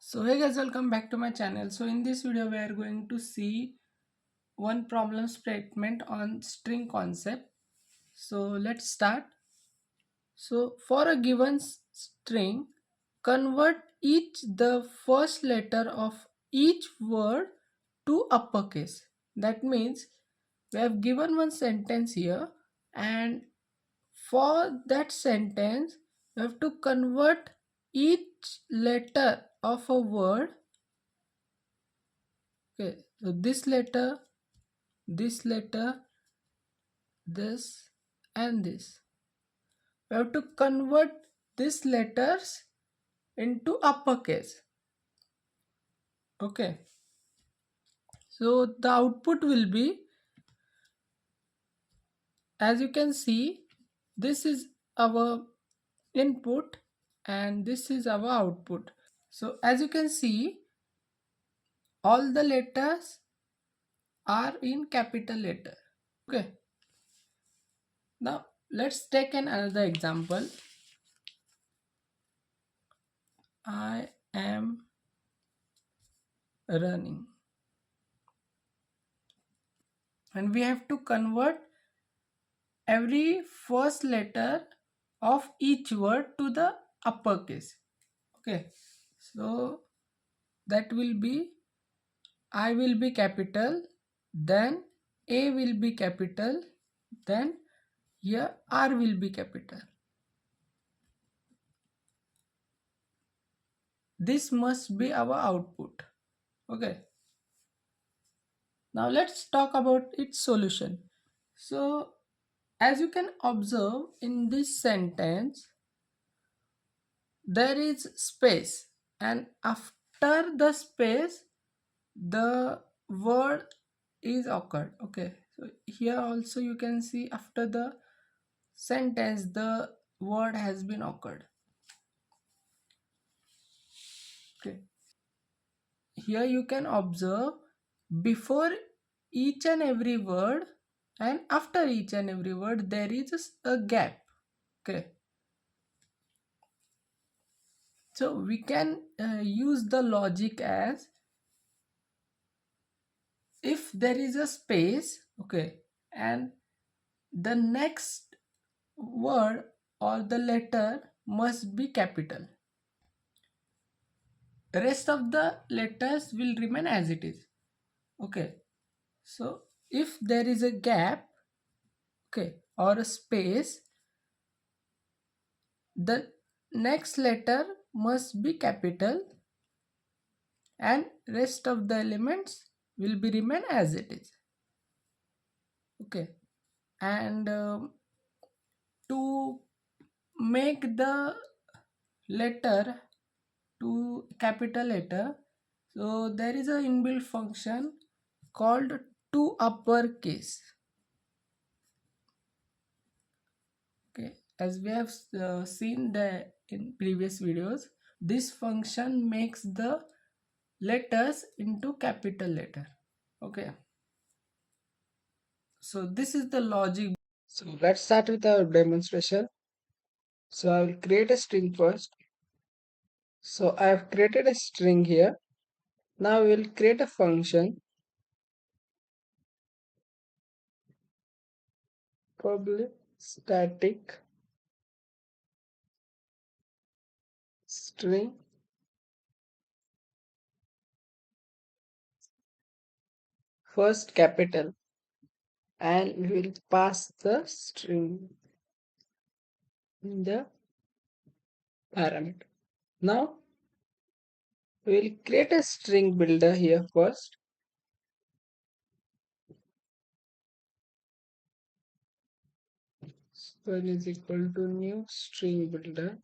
So hey guys, welcome back to my channel. So in this video we are going to see one problem statement on string concept. So let's start. So for a given string, convert each the first letter of each word to uppercase. That means we have given one sentence here, and for that sentence we have to convert each letter of a word. Okay, so this letter, this, and this. We have to convert these letters into uppercase. Okay, so the output will be, as you can see, this is our input and this is our output. So as you can see, all the letters are in capital letter. Okay, now let's take another example. I am running, and we have to convert every first letter of each word to the uppercase. Okay, so that will be, I will be capital, then A will be capital, then here R will be capital. This must be our output. Okay, now let's talk about its solution. So as you can observe in this sentence, there is space, and after the space the word is occurred. Okay, so here also you can see after the sentence the word has been occurred. Okay, here you can observe before each and every word and after each and every word there is a gap. Okay, so we can use the logic as, if there is a space, okay, and the next word or the letter must be capital, the rest of the letters will remain as it is. Okay, so if there is a gap, okay, or a space, the next letter must be capital and rest of the elements will be remain as it is. Okay, and to make the letter to capital letter, so there is a inbuilt function called to uppercase. Okay, as we have seen the in previous videos, this function makes the letters into capital letter. Okay, so this is the logic. So let's start with our demonstration. So I will create a string first. So I have created a string here. Now we will create a function, public static string first capital, and we will pass the string in the parameter. Now we will create a string builder here first. So it is equal to new string builder,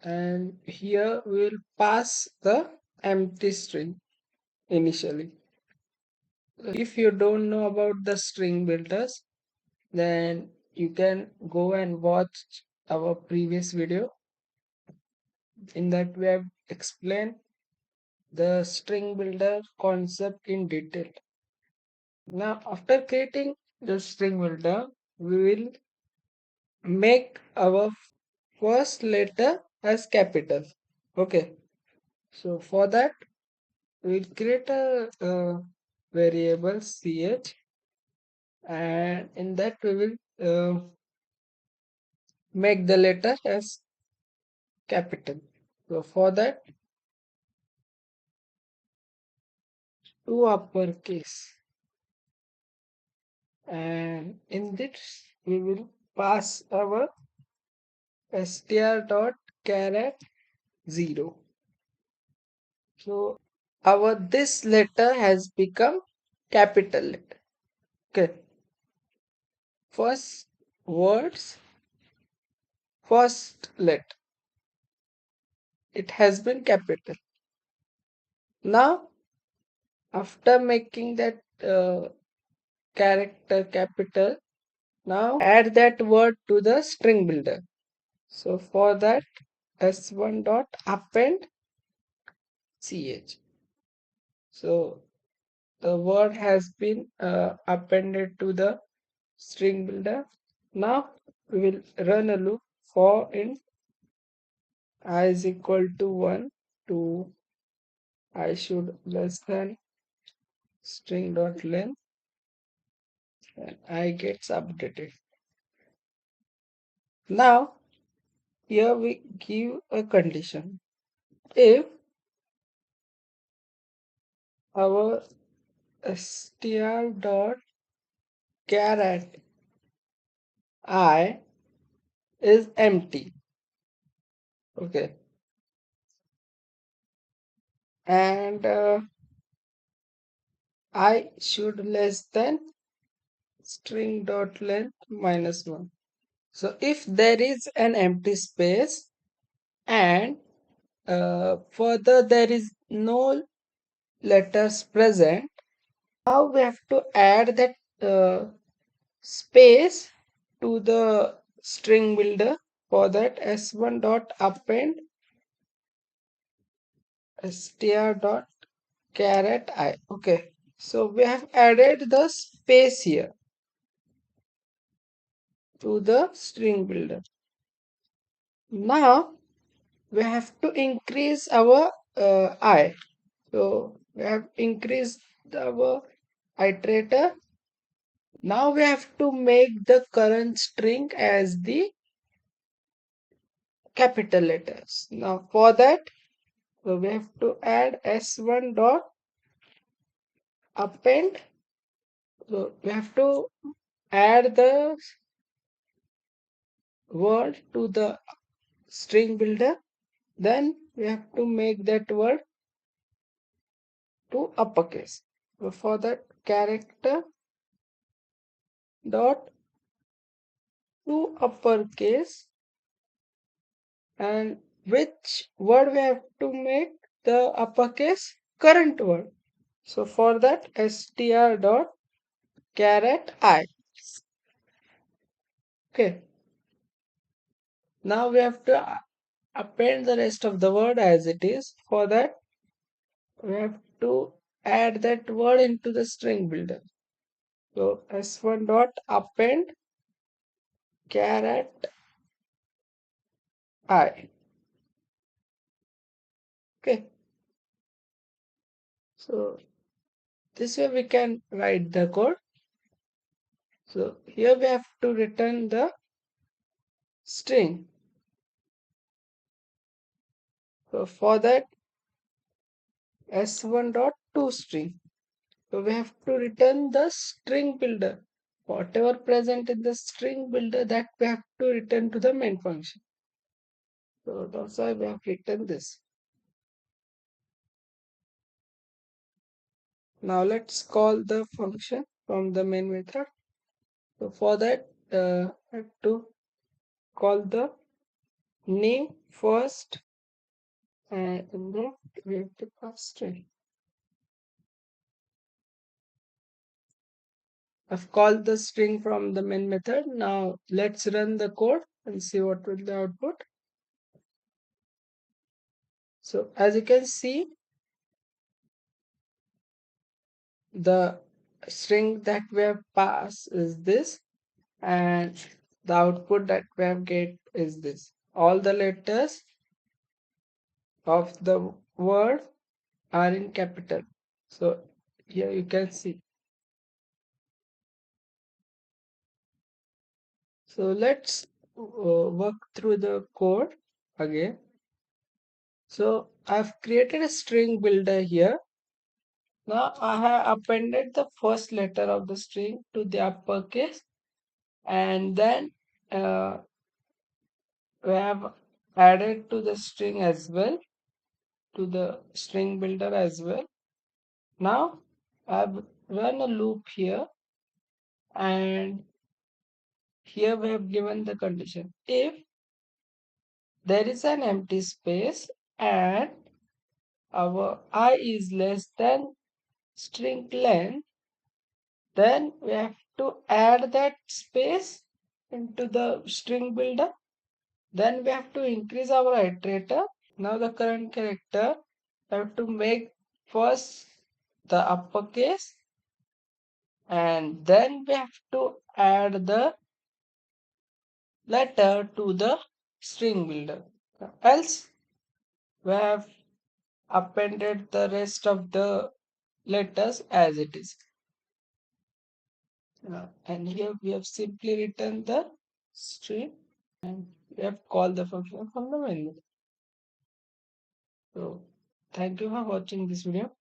and here we will pass the empty string initially. If you don't know about the string builders, then you can go and watch our previous video. In that we have explained the string builder concept in detail. Now after creating the string builder, we will make our first letter as capital. Okay, so for that we'll create a variable ch, and in that we will make the letter as capital. So for that, to uppercase, and in this we will pass our str dot caret 0. So our this letter has become capital letter. Okay, first words, first letter, it has been capital. Now after making that character capital, now add that word to the string builder. So for that, s1 dot append ch. So the word has been appended to the string builder. Now we will run a loop for int I is equal to 1 to I should less than string dot length, and I gets updated. Now here we give a condition. If our str dot caret I is empty, okay, and I should less than string dot length minus 1. So if there is an empty space and further there is no letters present, now we have to add that space to the string builder. For that, s1 dot append str dot caret I. Okay, so we have added the space here to the string builder. Now we have to increase our I. So we have increased our iterator. Now we have to make the current string as the capital letters. Now for that, so we have to add s1 dot append. So we have to add the word to the string builder. Then we have to make that word to uppercase. So for that, character dot to uppercase, and which word we have to make the uppercase current word. So for that, str dot caret I. Okay. Now we have to append the rest of the word as it is. For that, we have to add that word into the string builder. So s1 dot append caret I. Okay. So this way we can write the code. So here we have to return the string. So for that, s1 dot toString. So we have to return the string builder. Whatever present in the string builder, that we have to return to the main function. So that's why we have written this. Now let's call the function from the main method. So for that, I have to call the name first, and in that we have to pass string. I've called the string from the main method. Now let's run the code and see what will the output. So as you can see, the string that we have passed is this, and the output that we have get is this. All the letters of the word are in capital. So here you can see. So let's work through the code again. So I've created a string builder here. Now I have appended the first letter of the string to the uppercase, and then uh, we have added to the string as well, to the string builder as well. Now I've run a loop here, and here we have given the condition. If there is an empty space and our I is less than string length, then we have to add that space into the string builder. Then we have to increase our iterator. Now the current character we have to make first the uppercase, and then we have to add the letter to the string builder. Else we have appended the rest of the letters as it is. And here we have simply written the string, and we have called the function from the menu. So thank you for watching this video.